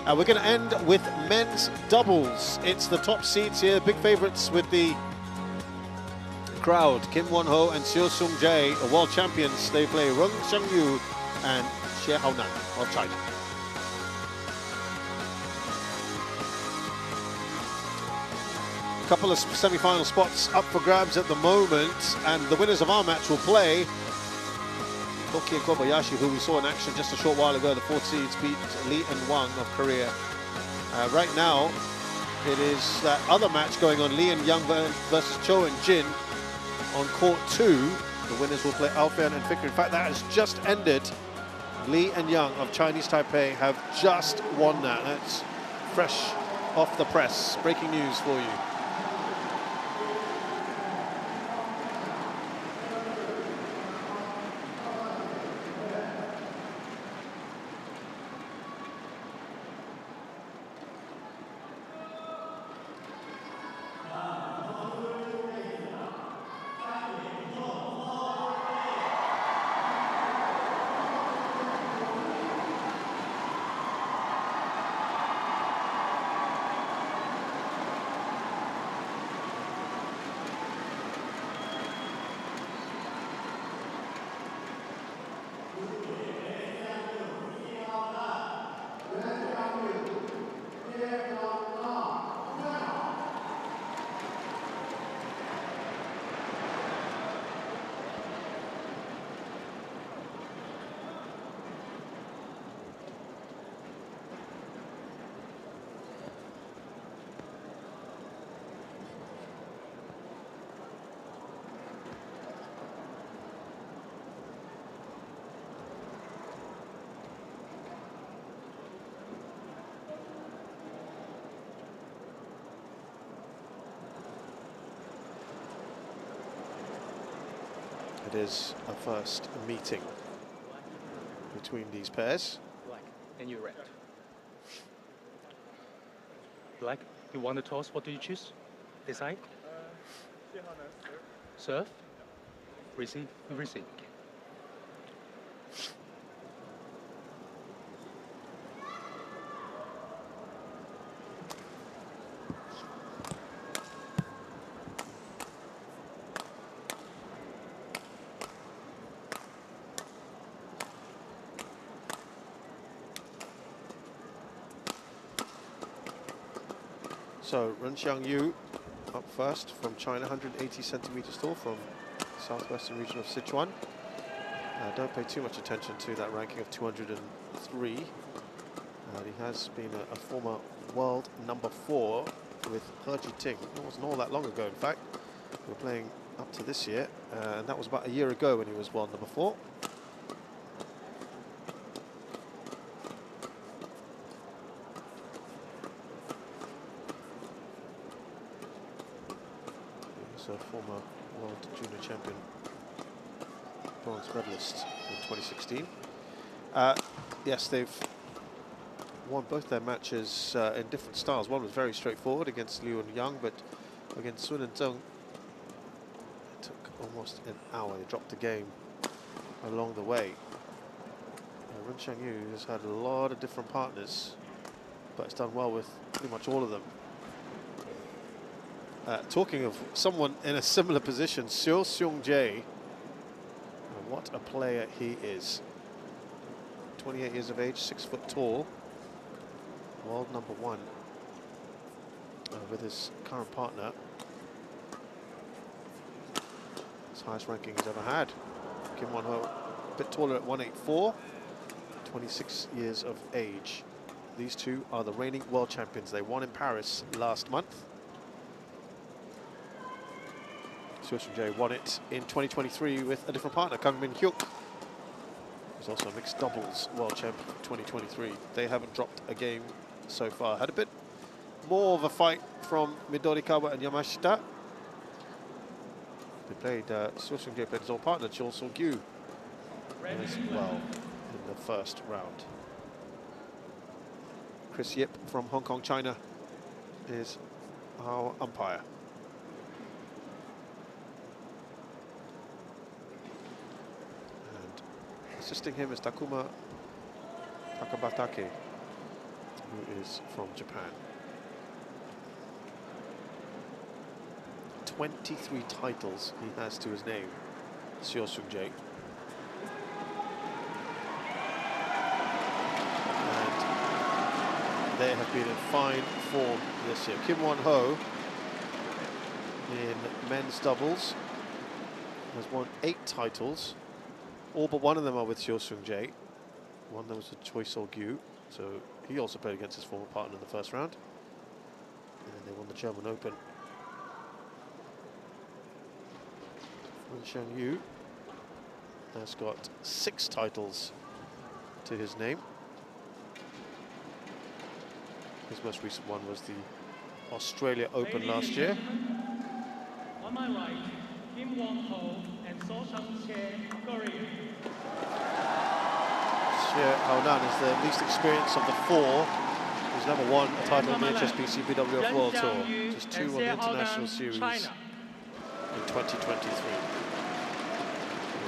We're going to end with men's doubles. It's the top seeds here, big favourites with the crowd. Kim Won-ho and Seo Seung-jae, world champions. They play Rung Xiangyu and Xie Haonan of China. A couple of semi-final spots up for grabs at the moment, and the winners of our match will play Toki and Kobayashi, who we saw in action just a short while ago. The fourth seeds beat Lee and Wang of Korea. Right now, it is that other match going on, Lee and Young versus Cho and Jin on court 2. The winners will play Alfian and Fikri. In fact, that has just ended. Lee and Young of Chinese Taipei have just won that. That's fresh off the press. Breaking news for you. It is a first meeting between these pairs. Black, and you red. Black, you want to toss, what do you choose? Decide? Serve? Receive? Receive. So Run Xiangyu up first from China, 180 centimeters tall, from southwestern region of Sichuan. Don't pay too much attention to that ranking of 203. He has been a former world number 4 with He Jiting. It wasn't all that long ago, in fact. We were playing up to this year, and that was about a year ago when he was world number 4. A former world junior champion, bronze medalist in 2016. Yes, they've won both their matches in different styles. One was very straightforward against Liu and Yang, but against Sun and Zheng, it took almost an hour. They dropped the game along the way. Run Xiangyu has had a lot of different partners, but it's done well with pretty much all of them. Talking of someone in a similar position, Seo Seung-jae, what a player he is. 28 years of age, 6 foot tall, world number 1 with his current partner. His highest ranking he's ever had. Kim Won-ho, a bit taller at 184, 26 years of age. These two are the reigning world champions. They won in Paris last month. Seo Seung-jae won it in 2023 with a different partner, Kang Min-hyuk, who's also a mixed doubles world champion for 2023. They haven't dropped a game so far. Had a bit more of a fight from Midorikawa and Yamashita. They played, Seo Seung-jae played his old partner, Cho Seol-gyu, as well in the first round. Chris Yip from Hong Kong, China is our umpire. Assisting him is Takuma Takabatake, who is from Japan. 23 titles he has to his name, Seo Seung-jae. And they have been in fine form this year. Kim Won-ho in men's doubles has won 8 titles. All but one of them are with Seo Seung-jae. One of them was with Choi Sol-gyu, so he also played against his former partner in the first round. And then they won the German Open. Wen Xiangyu has got 6 titles to his name. His most recent one was the Australia Open last year. On my right, Kim Won-ho and So Seung-jae, Korea. Xie Haonan is the least experienced of the 4. He's never won a title in the HSBC BWF World Tour. Just 2 on the International Series in 2023.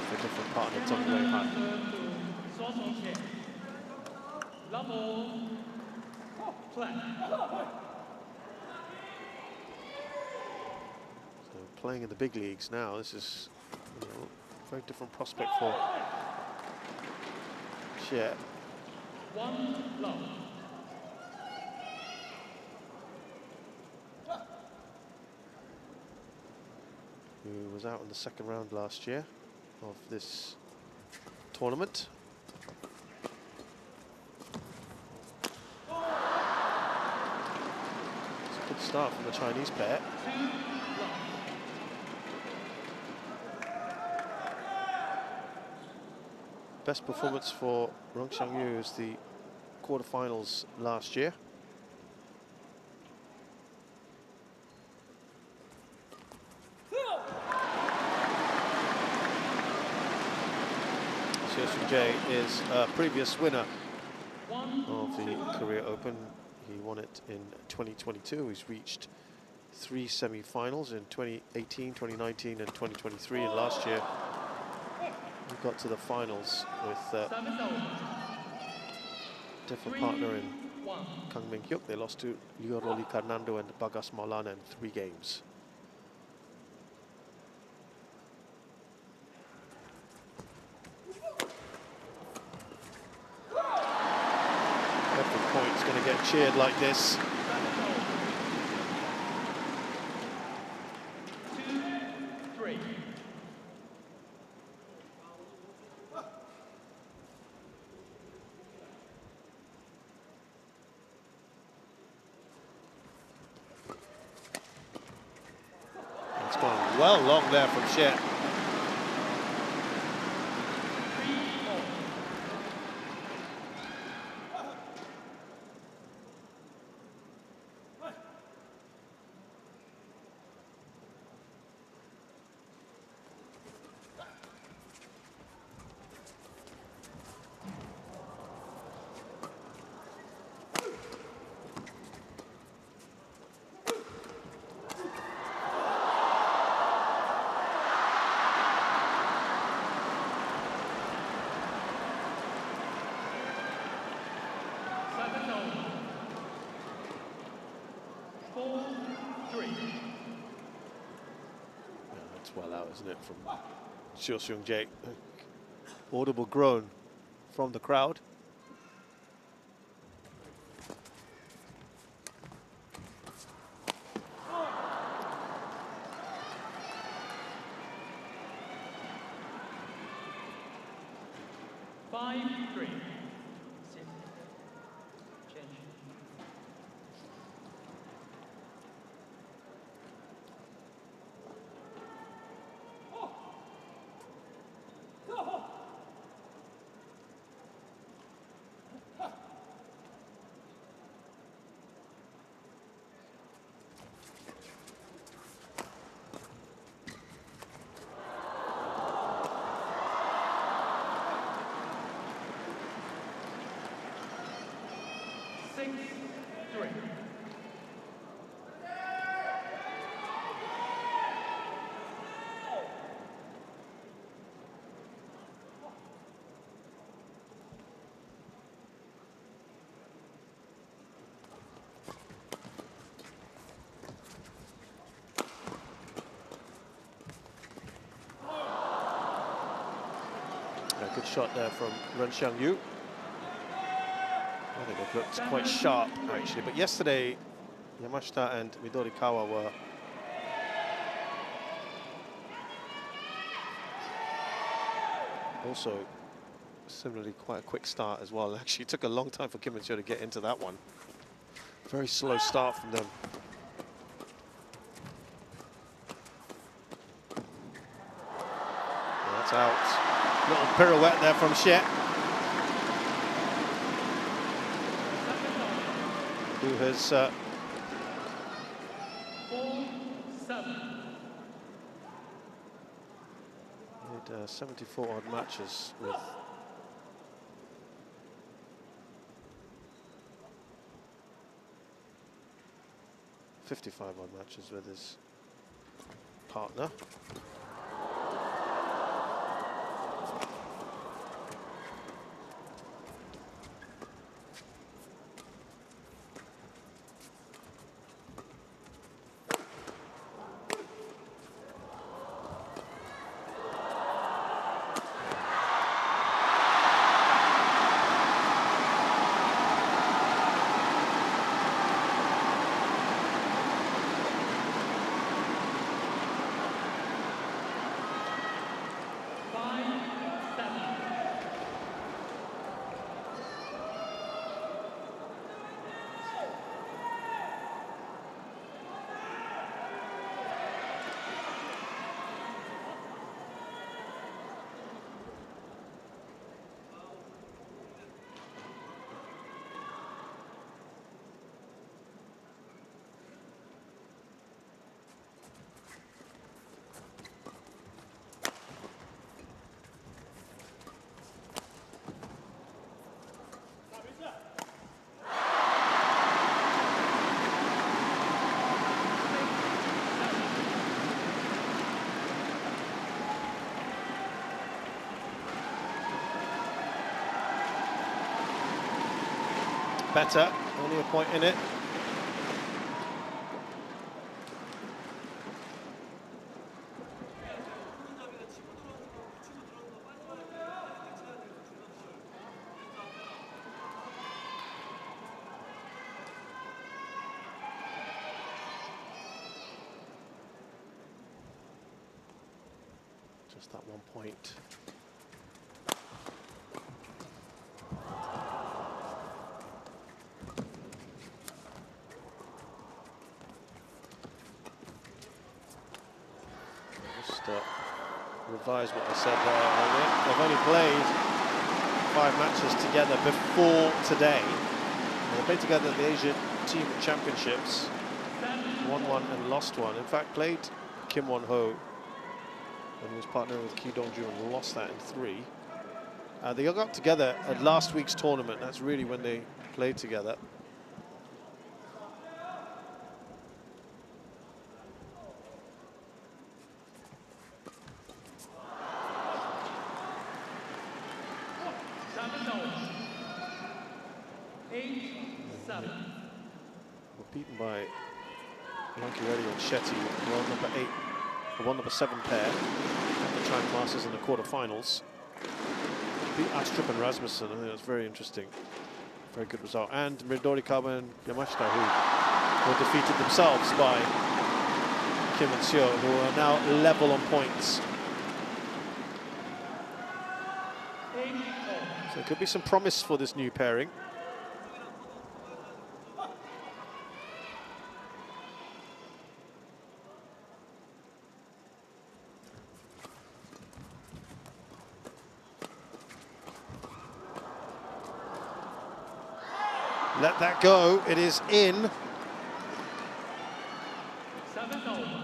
With a different partner, Zheng Wei-han. So playing in the big leagues now, this is a very different prospect for Xie. Who was out in the second round last year of this tournament. It's a good start from the Chinese pair. Best performance for Rong Xiangyu is the quarterfinals last year. Seo Seung-jae is a previous winner of the Korea Open. He won it in 2022. He's reached 3 semi-finals in 2018, 2019 and 2023. And last year he got to the finals with different partner in Kang Min-hyuk. They lost to Lioroli Fernando and Bagas Maulana in 3 games. Every point's going to get cheered like this. It's gone well long there from Xie. That's well out, isn't it, from Seo Seung-jae. Audible groan from the crowd. shot there from Ren Xiangyu. I think it looked quite sharp, actually. But yesterday, Yamashita and Midorikawa were also similarly quite a quick start as well. Actually, it took a long time for Kim and-seo to get into that one. Very slow start from them. That's out. Little pirouette there from Xie, who has made 74 odd matches with .55 odd matches with his partner. Better, only a point in it. Just that 1 point. Revise what I said there earlier. They've only played 5 matches together before today. They played together at the Asian Team Championships, won 1 and lost 1. In fact, played Kim Won-ho when he was partnering with Ki Dong-ju and lost that in 3. They got together at last week's tournament. That's really when they played together. Beaten by Reddy and Shetty, world number 8, the world number 7 pair at the China Masters in the quarterfinals. Beat Astrup and Rasmussen. I think that's very interesting. Very good result. And Midorikawa and Yamashita, who were defeated themselves by Kim and-seo, who are now level on points. So there could be some promise for this new pairing. Let that go, it is in. 7-0.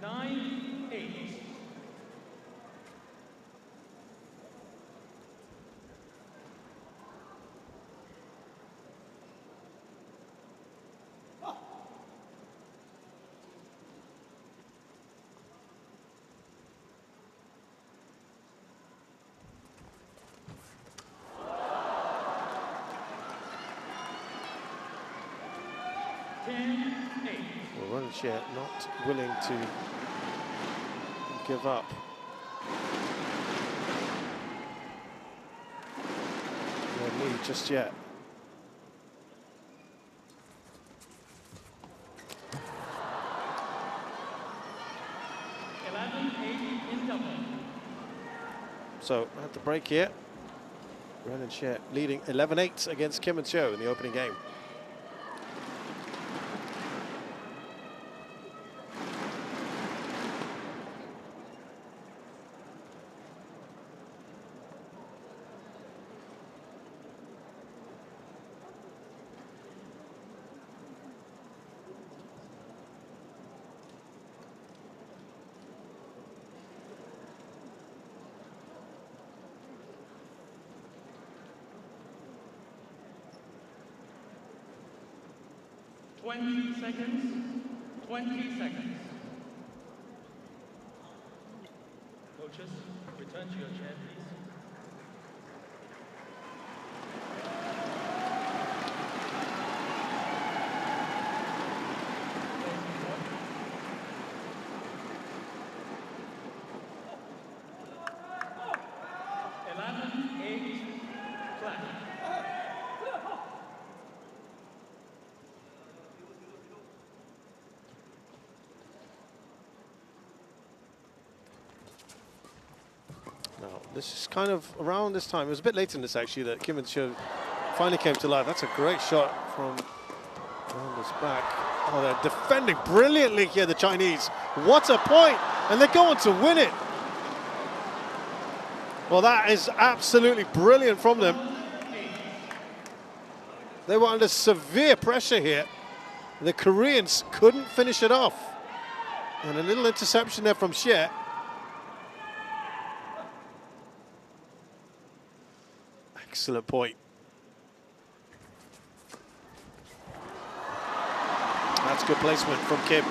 9-8. Well, Ronchia not willing to give up. just yet. So at the break here, Ren and Xie leading 11-8 against Kim and Seo in the opening game. Coaches, return to your chair, please. This is kind of around this time. It was a bit later in this actually that Kim and Seo finally came to life. That's a great shot from around his back. Oh, they're defending brilliantly here, the Chinese. What a point! And they're going to win it. Well, that is absolutely brilliant from them. They were under severe pressure here. The Koreans couldn't finish it off. And a little interception there from Xie. Excellent point. That's good placement from Kim.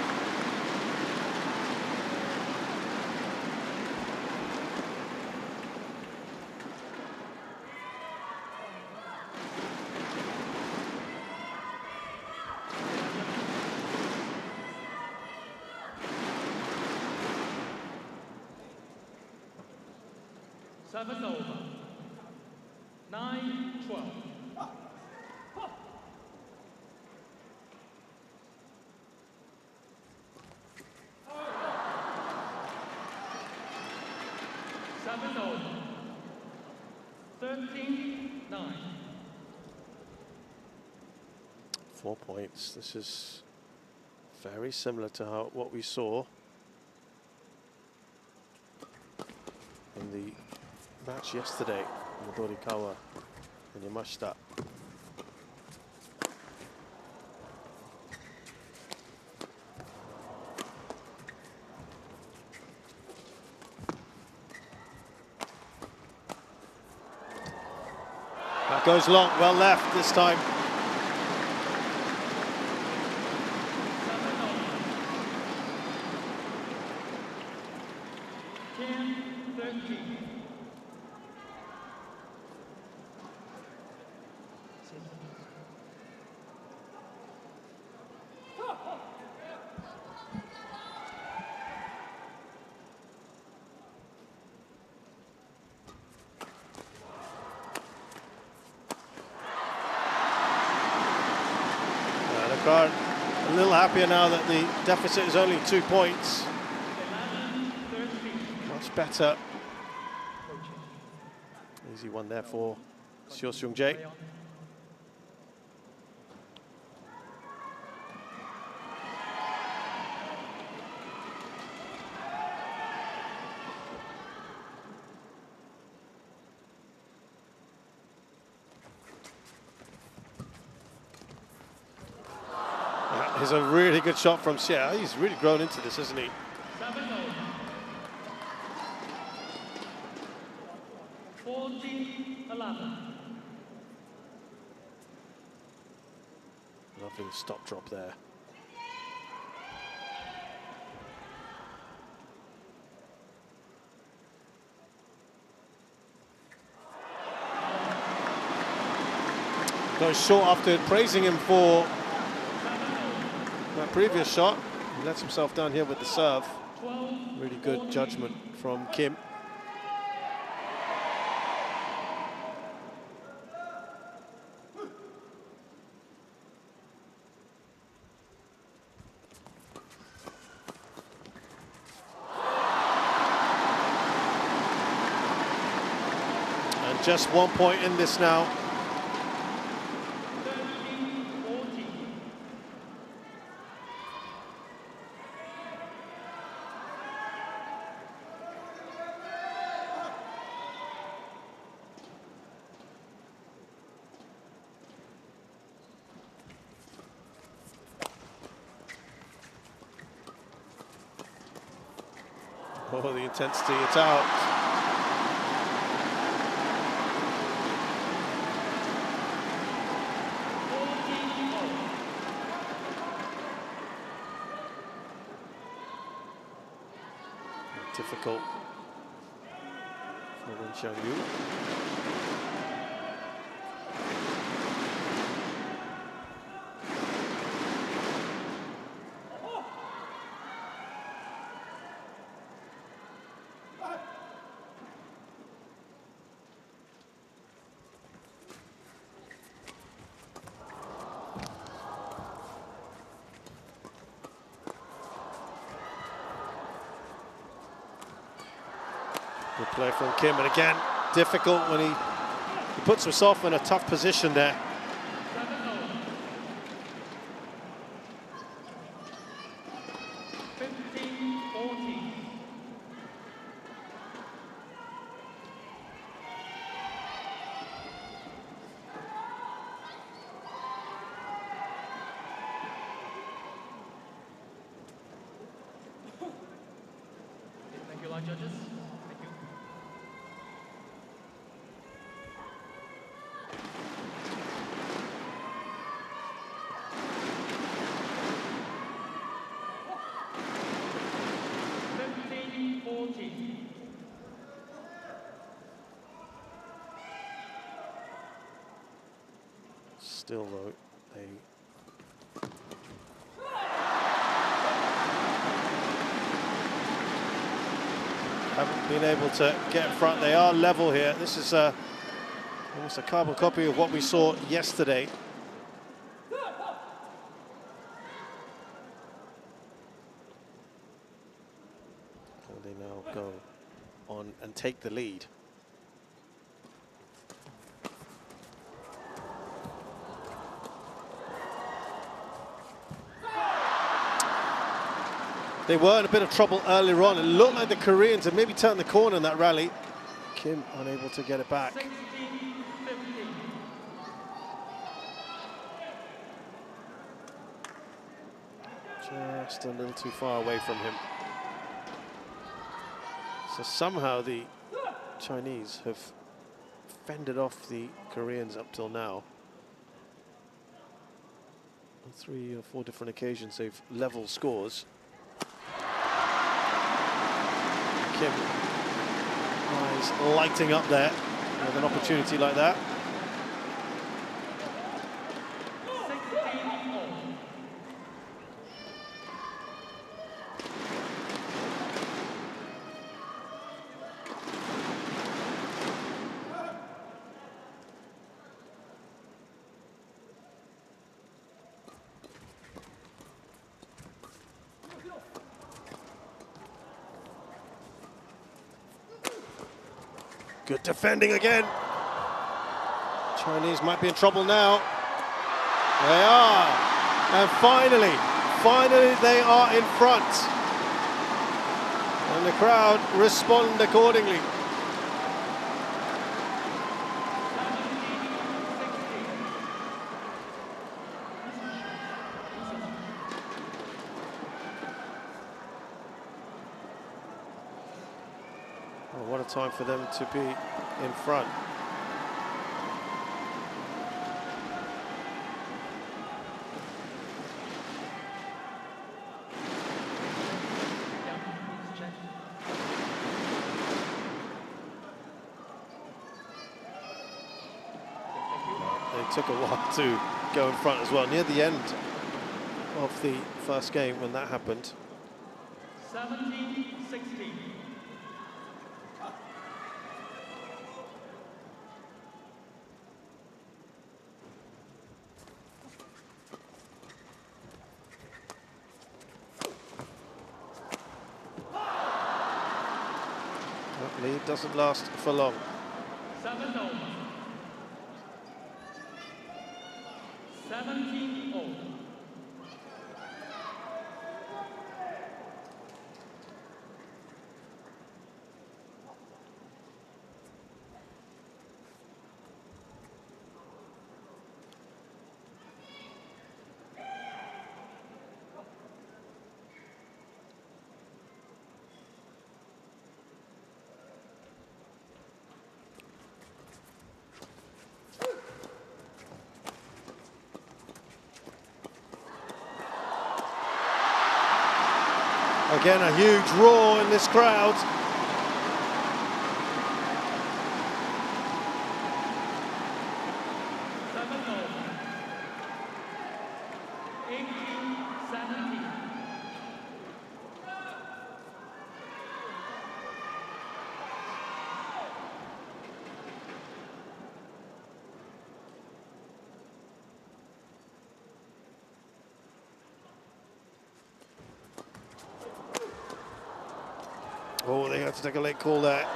Service over. 9-12. Service over. 13-9. 4 points. This is very similar to what we saw in the match yesterday. Midorikawa and Yamashita. That goes long, well left this time. A little happier now that the deficit is only 2 points. Much better. Easy one there for Seo Seung-jae. Here's a really good shot from Xie. He's really grown into this, hasn't he? 14-11. Lovely stop drop there. Goes short after praising him for that previous shot. He lets himself down here with the serve. Really good judgment from Kim. just 1 point in this now. 13-14. Oh, the intensity, it's out. Difficult for Wen Xiangyu. Good play from Kim, and again, difficult when he puts himself in a tough position there. Thank you, line judges. Thank you. Still, though, they haven't been able to get in front. They are level here. This is almost a carbon copy of what we saw yesterday. And they now go on and take the lead. They were in a bit of trouble earlier on. It looked like the Koreans had maybe turned the corner in that rally. Kim unable to get it back. 16-15. Just a little too far away from him. So somehow the Chinese have fended off the Koreans up till now. On 3 or 4 different occasions they've leveled scores. Kim, eyes lighting up there with an opportunity like that. Good defending again. Chinese might be in trouble now. They are. And finally they are in front. And the crowd respond accordingly. Oh, what a time for them to be in front. They took a while to go in front as well. Near the end of the first game when that happened. 17-16. That lead doesn't last for long. 7 over. 17 over. Again, a huge roar in this crowd. Oh, they had to take a late call there.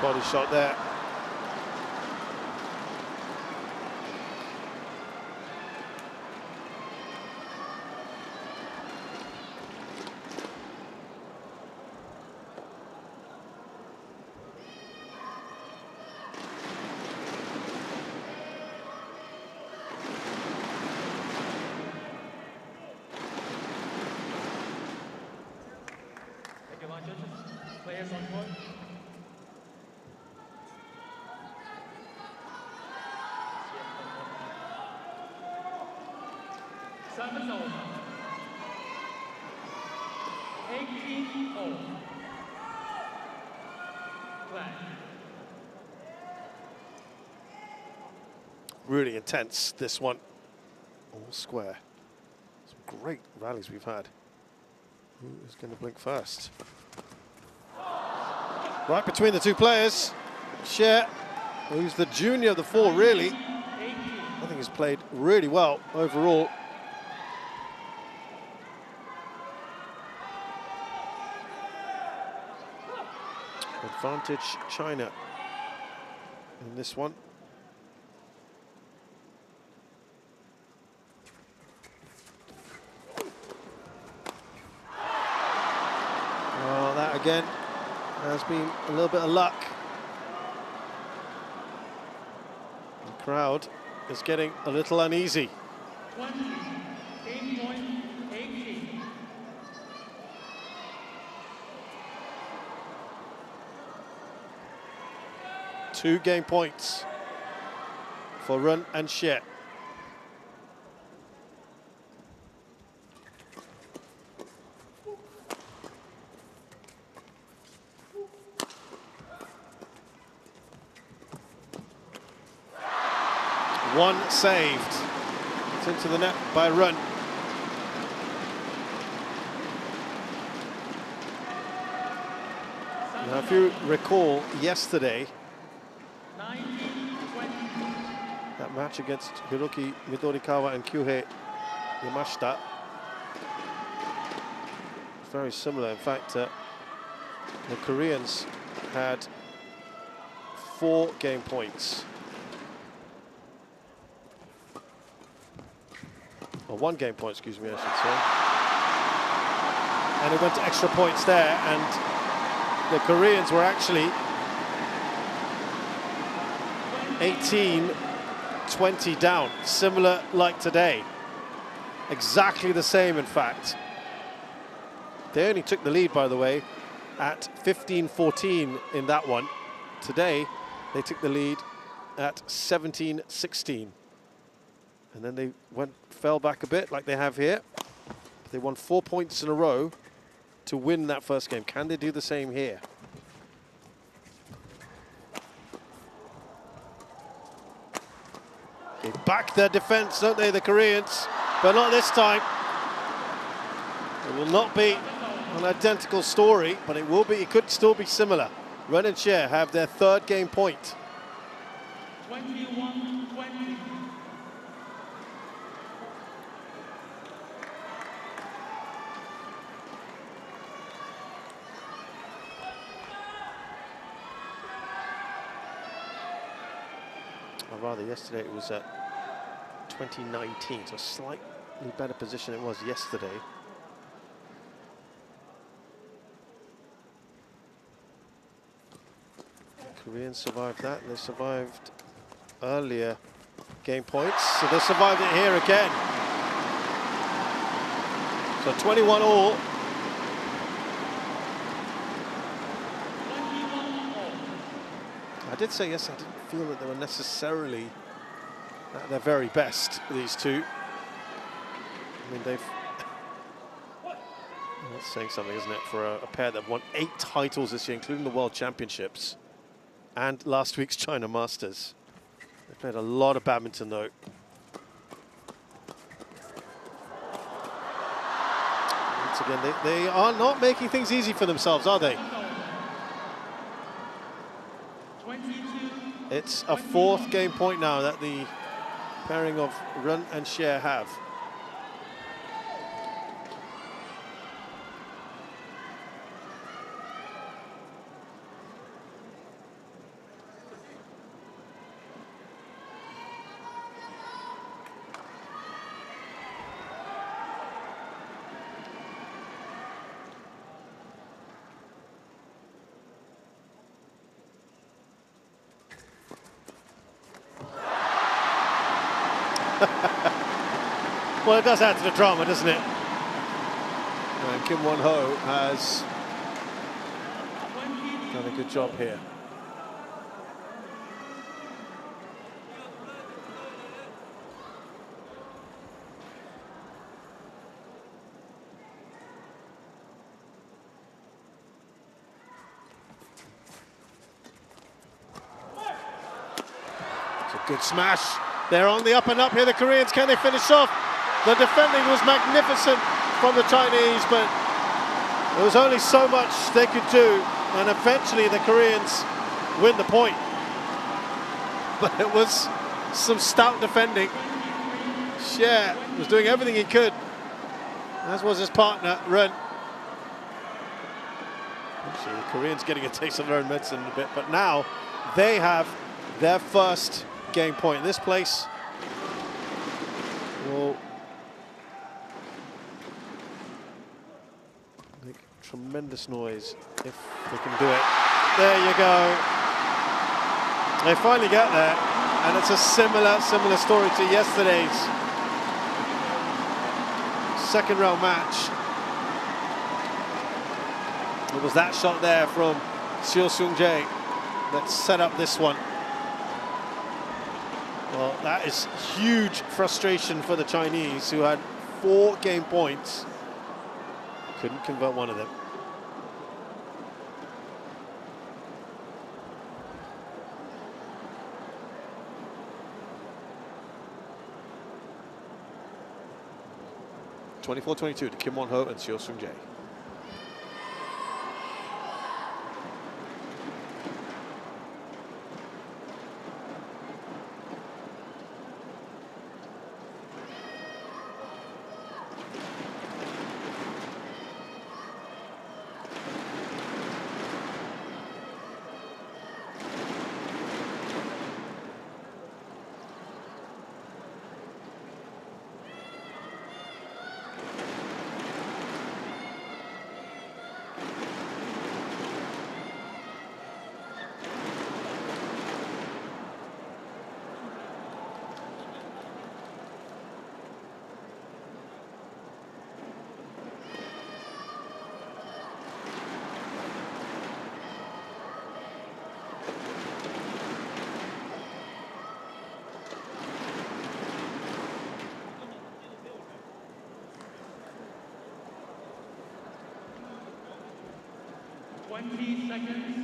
Body shot there. Players on court. Seven over. 18 over. Flag. Really intense, this one. All square. Some great rallies we've had. Who is going to blink first? Right between the two players. Xie, who's the junior of the four, really. I think he's played really well overall. Advantage China in this one. Well, that again has been a little bit of luck. The crowd is getting a little uneasy. 20, game point 18. Two game points for Run and Xie. One saved. It's into the net by Run. Now, if you recall yesterday, that match against Hiroki Midorikawa and Kyuhei Yamashita, very similar. In fact, the Koreans had 4 game points. Or 1 game point, excuse me, I should say. And it went to extra points there, and the Koreans were actually 18-20 down, similar like today. Exactly the same, in fact. They only took the lead, by the way, at 15-14 in that one. Today, they took the lead at 17-16. And then they fell back a bit, like they have here. But they won 4 points in a row to win that first game. Can they do the same here? They back their defense, don't they, the Koreans? But not this time. It will not be an identical story, but it will be. It could still be similar. Run and Xie have their 3rd game point. 21-20. or rather yesterday it was at 2019, so a slightly better position it was yesterday. The Koreans survived that, and they survived earlier game points, so they survived it here again. So 21 all. I did say yes, I didn't feel that they were necessarily at their very best, these two. I mean, they've... That's saying something, isn't it, for a pair that won 8 titles this year, including the World Championships and last week's China Masters. They played a lot of badminton, though. Once again, they are not making things easy for themselves, are they? It's a 4th game point now that the pairing of Run and Xie have. Well, it does add to the drama, doesn't it? And Kim Won-ho has done a good job here. It's a good smash. They're on the up and up here, the Koreans. Can they finish off? The defending was magnificent from the Chinese, but there was only so much they could do, and eventually the Koreans win the point. But it was some stout defending. Xie was doing everything he could, as was his partner, Ren. Actually, the Koreans getting a taste of their own medicine a bit, but now they have their first game point. This place will make tremendous noise if they can do it. There you go. They finally get there, and it's a similar story to yesterday's second round match. It was that shot there from Seo Seung-jae that set up this one. Well, that is huge frustration for the Chinese, who had 4 game points. Couldn't convert one of them. (24-22) to Kim Won-ho and Seo Seung-jae. $20 seconds.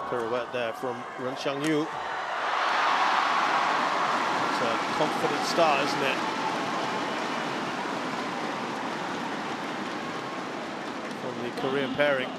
pirouette there from Ren Xiangyu. It's a confident start, isn't it? From the Korean pairing.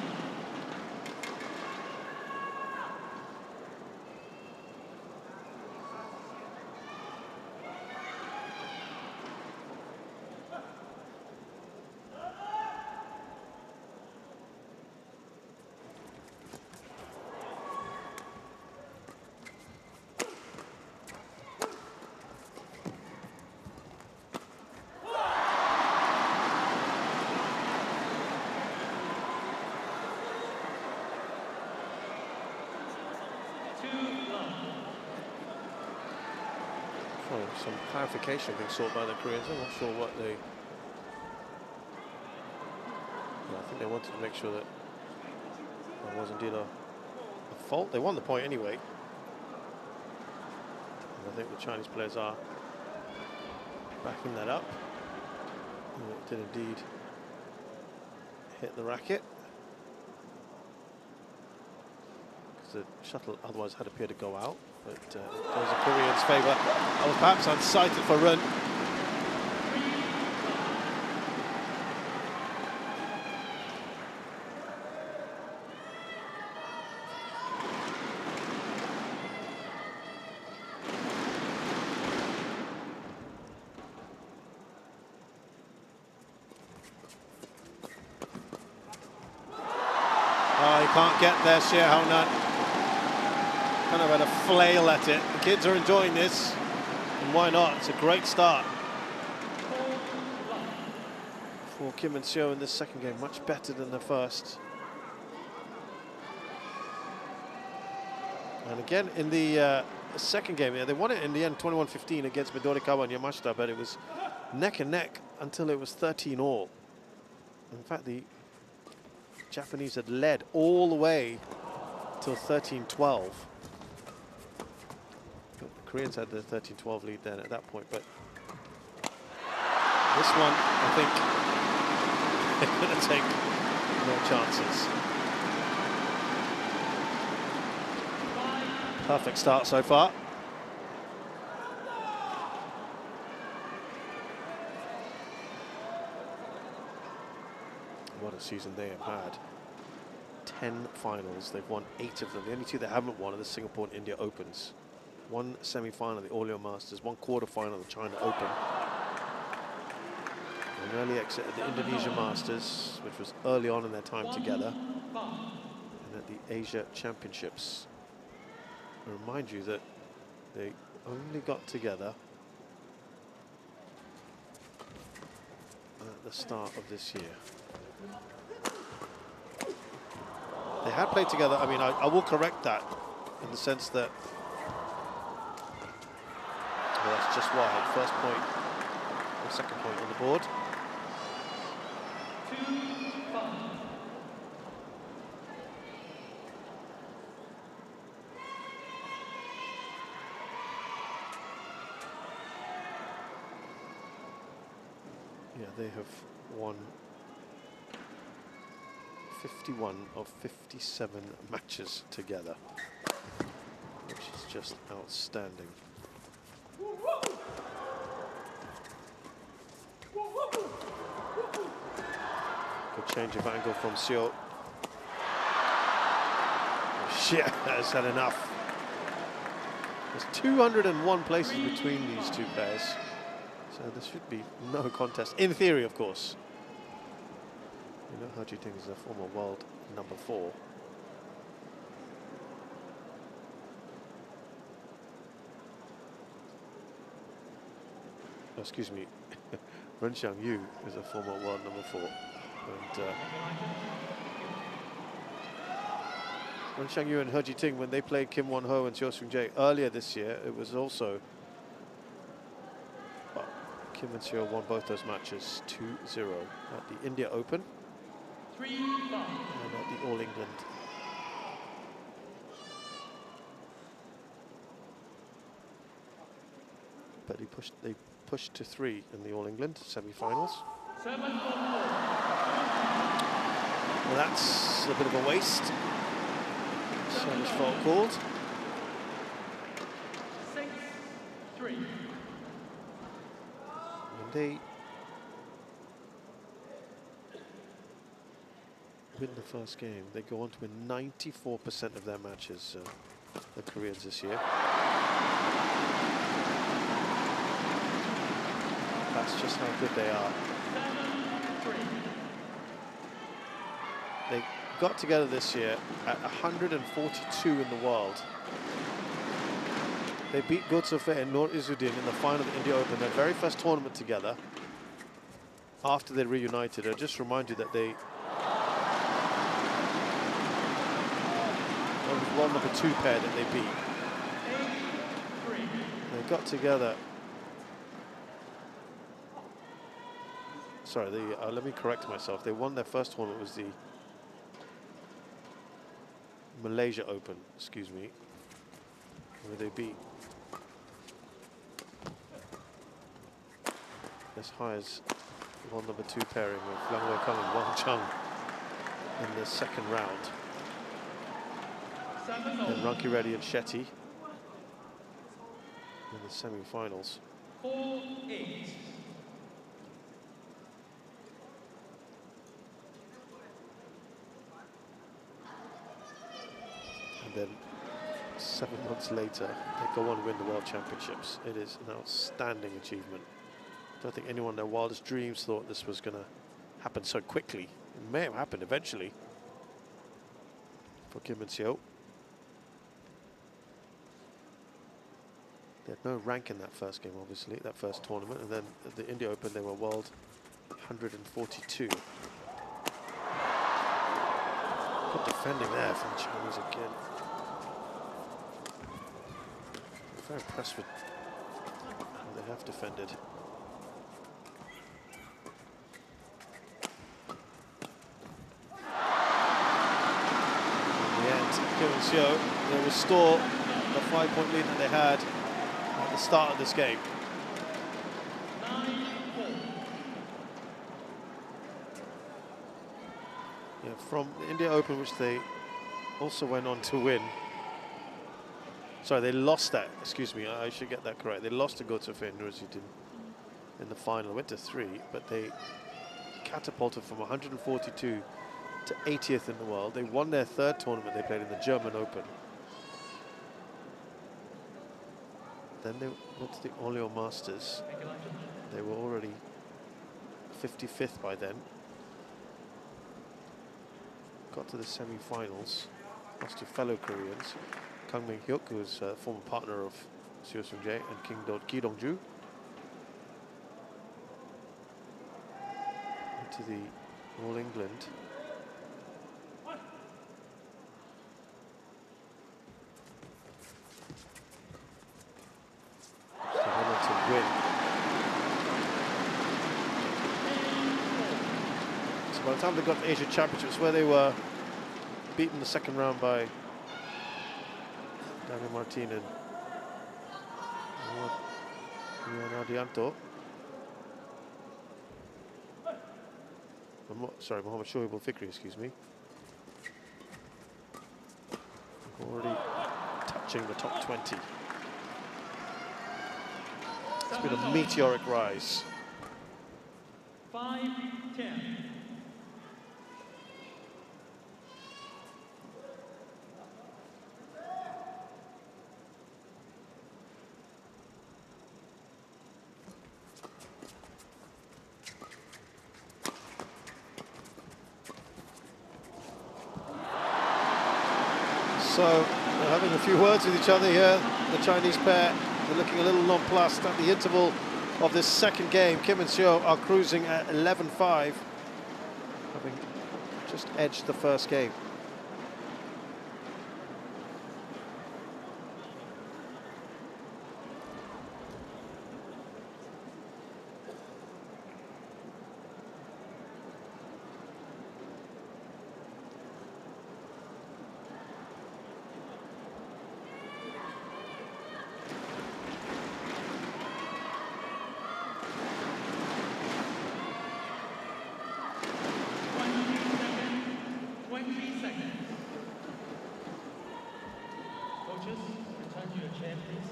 Some clarification being sought by the Koreans. I'm not sure what they... I think they wanted to make sure that there was indeed a fault. They won the point anyway. And I think the Chinese players are backing that up. And it did indeed hit the racket. Because the shuttle otherwise had appeared to go out. But it was a Korean's favour. That was perhaps unsighted for Ren. Oh, he can't get there, Xie Haonan. Kind of had a flail at it. The kids are enjoying this, and why not? It's a great start for Kim and Seo in this second game. Much better than the first. And again, in the second game, they won it in the end 21-15 against Midorikawa and Yamashita, but it was neck and neck until it was 13-all. In fact, the Japanese had led all the way till 13-12. Koreans had the 13-12 lead then at that point, but this one, I think, they're going to take no chances. Perfect start so far. What a season they have had. 10 finals, they've won 8 of them. The only 2 they haven't won are the Singapore and India Opens. 1 semi-final, the Orleo Masters, 1 quarter-final, the China Open. An early exit at the Indonesia Masters, which was early on in their time together. And at the Asia Championships. I remind you that they only got together at the start of this year. They had played together. I mean, I will correct that in the sense that well, that's just wide. First point, or second point on the board. Yeah, they have won 51 of 57 matches together, which is just outstanding. Good change of angle from Seo. Xie has had enough. There's 201 places between these two pairs, so there should be no contest, in theory, of course. You know, how do you think is a former world number 4? Oh, excuse me, Ren Xiangyu is a former world number 4. And Ren Xiangyu and He Jiting, when they played Kim Won-ho and Seo Seung-jae earlier this year, it was also Kim and Seo won both those matches 2-0 at the India Open and at the All England. But they pushed to 3 in the All England semi-finals. Well, that's a bit of a waste. Service fault called. 6-3. And they win the first game. They go on to win 94% of their matches, the Koreans this year. That's just how good they are. 7-3. They got together this year at 142 in the world. They beat Gotsofe and Nur Izzuddin in the final of the India Open, their very first tournament together after they reunited. I'll just remind you that that was world number 2 pair that they beat. 8-3. They got together. Sorry, let me correct myself. They won their first tournament, was the Malaysia Open, excuse me, where they beat as high as world number 2 pairing of Lang Wei Kang and Wang Chung in the second round. Then Ranki Reddy and Shetty in the semi-finals. 4-8. And then 7 months later, they go on to win the World Championships. It is an outstanding achievement. I don't think anyone in their wildest dreams thought this was going to happen so quickly. It may have happened eventually for Kim and Seo. They had no rank in that first game, obviously, that first tournament. And then at the India Open, they were world 142. Good defending there from the Chinese again. I'm very impressed with how they have defended. In the end, Kim and Seo, they restore the 5-point lead that they had at the start of this game. 9-4. Yeah, from the India Open, which they also went on to win. Sorry, they lost that. Excuse me, I should get that correct. They lost to Gotsofe and Nur Izzuddin in the final. Went to 3, but they catapulted from 142 to 80th in the world. They won their third tournament they played in the German Open. Then they went to the Orléans Masters. They were already 55th by then. Got to the semi-finals, lost to fellow Koreans, Kang Min-hyuk, who was a former partner of Seo Seung-jae, and Ki Dong-ju. To the All England. So they went to win. So by the time they got to Asia Championships, where they were beaten in the second round by Daniel Martin and Ardianto. Sorry, Mohammad Shoaib Al-Fikri, excuse me. Already touching the top 20. It's been a meteoric rise. 5-10. So they're having a few words with each other here. The Chinese pair, they're looking a little nonplussed at the interval of this second game. Kim and Seo are cruising at 11-5, having just edged the first game. Coaches, return to your chair, please.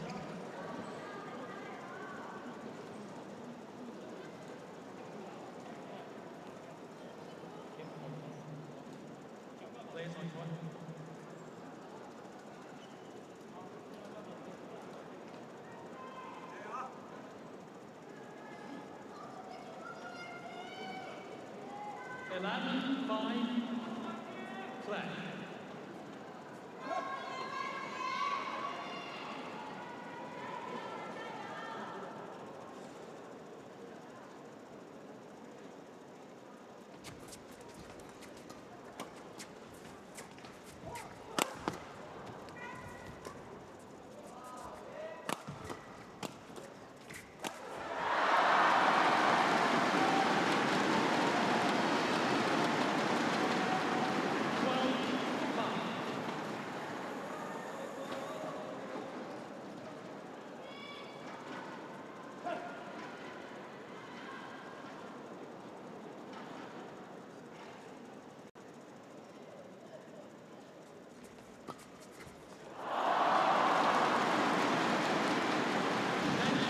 Players on court. Play.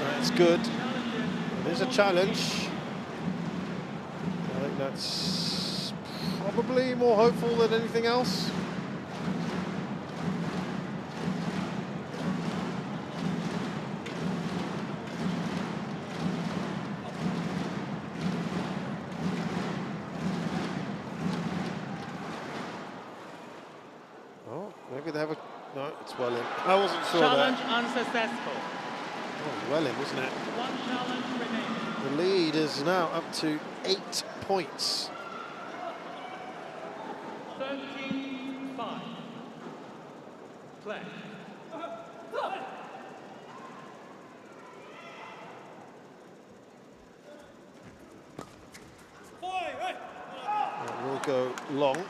That's good. There's a challenge. I think that's probably more hopeful than anything else. Oh, maybe they have a... No, it's well in. I wasn't sure Challenge that. unsuccessful. Oh, well in, wasn't it? One challenge remaining. The lead is now up to 8 points. 13-5. Play. It will go long.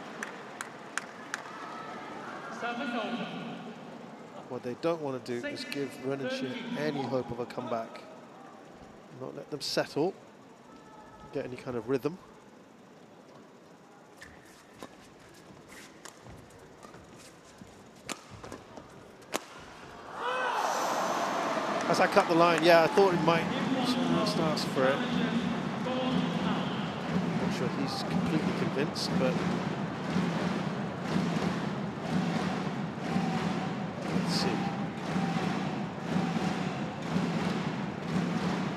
Service over. What they don't want to do is give Renanshire any hope of a comeback. Not let them settle, get any kind of rhythm. As I cut the line, yeah, I thought he might start for it. Not sure he's completely convinced, but let's see.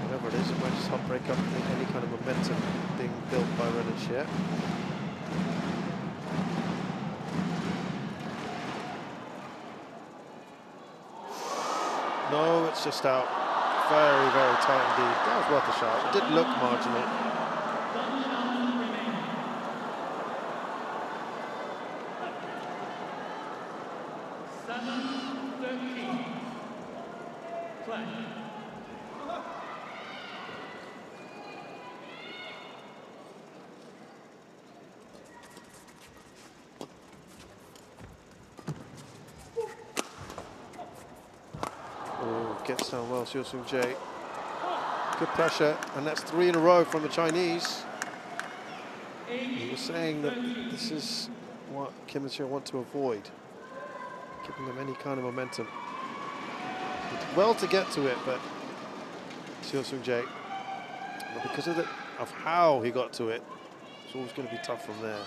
Whatever it is, it might just help break up any kind of momentum being built by Renanshire. No, it's just out. Very, very tight indeed. That was worth a shot. It did look marginal. One challenge remaining. 7-13. Play. Oh, gets down well, Suwon Jae. Good pressure, and that's 3 in a row from the Chinese. He was saying that this is what Kim and Seo want to avoid, giving them any kind of momentum. He did well to get to it, but Suwon Jae, but because of how he got to it, it's always going to be tough from there.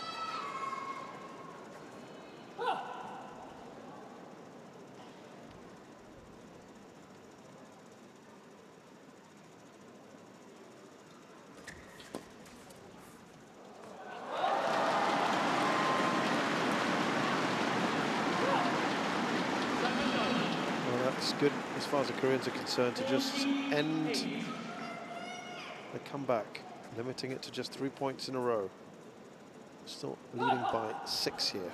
Good as far as the Koreans are concerned to just end the comeback, limiting it to just 3 points in a row. Still leading by 6 here.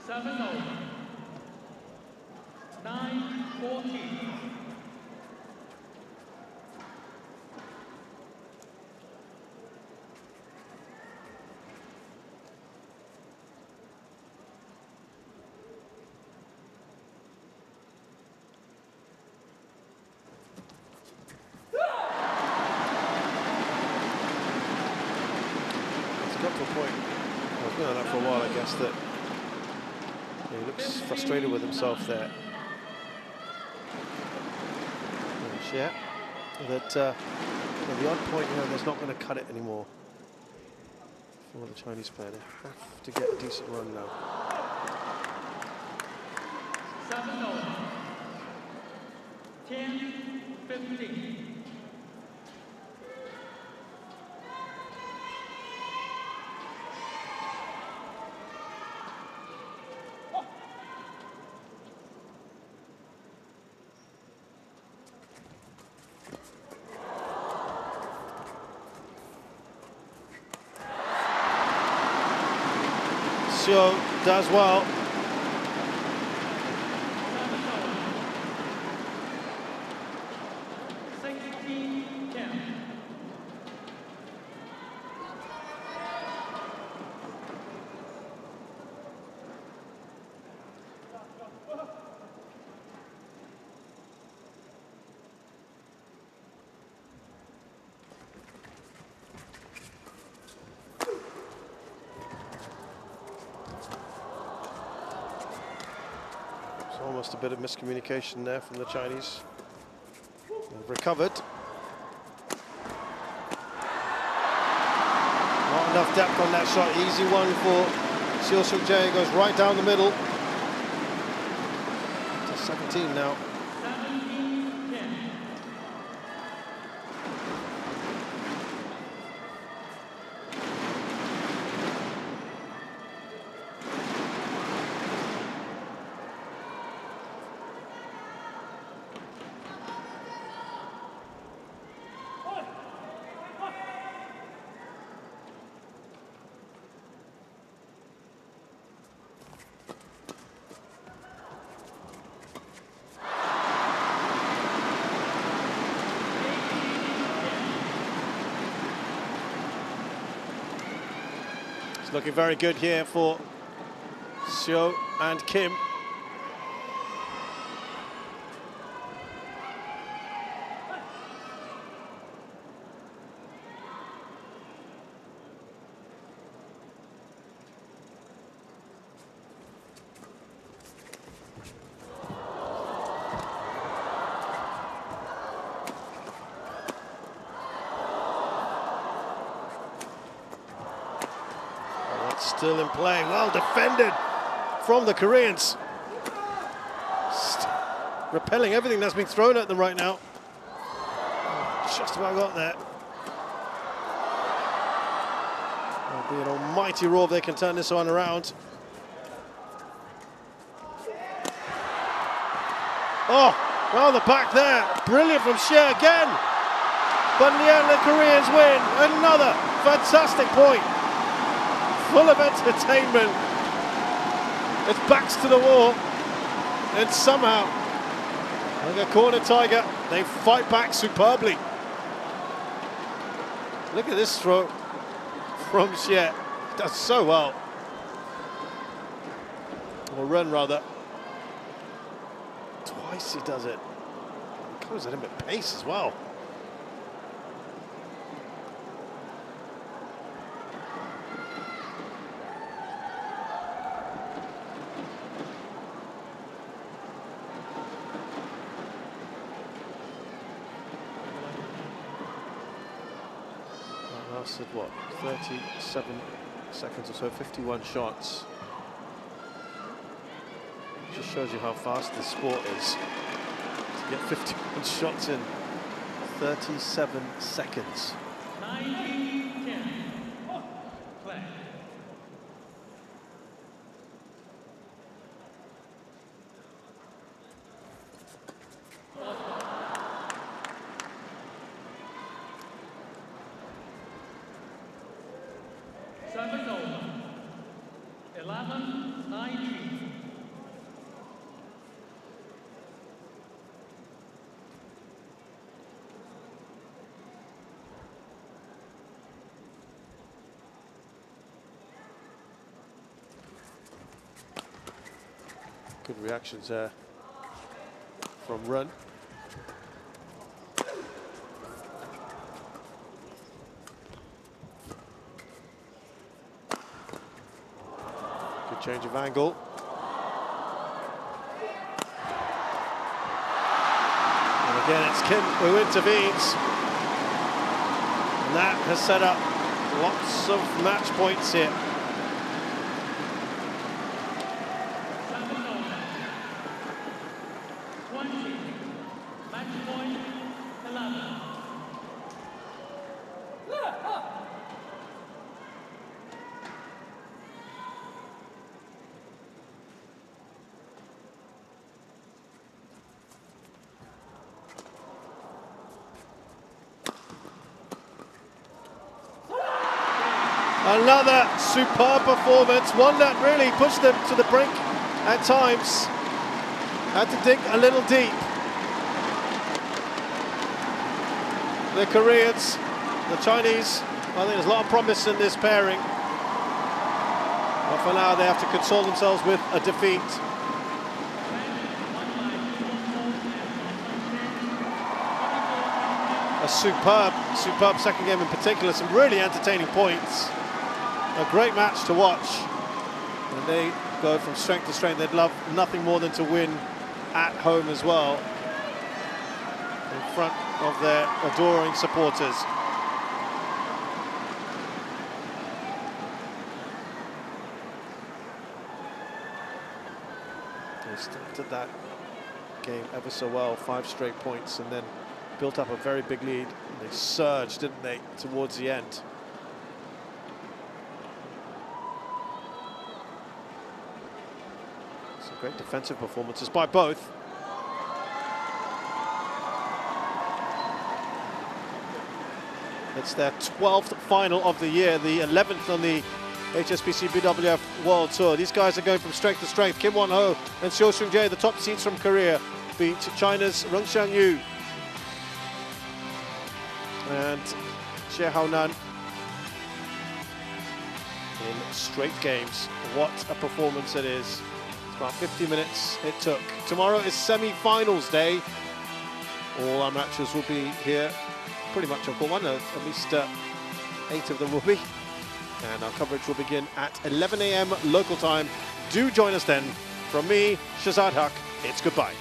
Service over. 9-14. a while, I guess, that he looks frustrated with himself there. Yeah, that at the odd point, you know, there's not going to cut it anymore for the Chinese player. They have to get a decent run now. 7-0. 10-15. Does well. Almost a bit of miscommunication there from the Chinese. They've recovered. Not enough depth on that shot. Easy one for Seo Sung-jae. Goes right down the middle. To 17 now. It's looking very good here for Seo and Kim. Still in play, well defended from the Koreans. Repelling everything that's being thrown at them right now. Just about got there. It'll be an almighty roar if they can turn this one around. Oh, well, the back there. Brilliant from Xie again. But in the end, the Koreans win. Another fantastic point. Full of entertainment. It's backs to the wall, and somehow, like a corner tiger, they fight back superbly. Look at this throw from Xie. Does so well. Or run rather. Twice he does it. Comes at him at pace as well. Lasted what, 37 seconds or so, 51 shots. Just shows you how fast this sport is. To get 51 shots in 37 seconds. 19-10. Play. Service over. 11-19. Good reactions there from Run. Change of angle. And again, it's Kim who intervenes. And that has set up lots of match points here. Another superb performance, one that really pushed them to the brink at times. Had to dig a little deep. The Koreans, the Chinese, I think there's a lot of promise in this pairing. But for now, they have to console themselves with a defeat. A superb second game in particular, some really entertaining points. A great match to watch. And they go from strength to strength. They'd love nothing more than to win at home as well, in front of their adoring supporters. They started that game ever so well, 5 straight points, and then built up a very big lead. They surged, didn't they, towards the end. Some great defensive performances by both. It's their 12th final of the year, the 11th on the HSBC BWF World Tour. These guys are going from strength to strength. Kim Won-ho and Seo Seung-jae, the top seeds from Korea, beat China's Rung Xiang-yu and Xie Haonan in straight games. What a performance it is. It's about 50 minutes it took. Tomorrow is semi-finals day. All our matches will be here pretty much on Court 1, at least 8 of them will be. And our coverage will begin at 11 AM local time. Do join us then. From me, Shazad Haq, it's goodbye.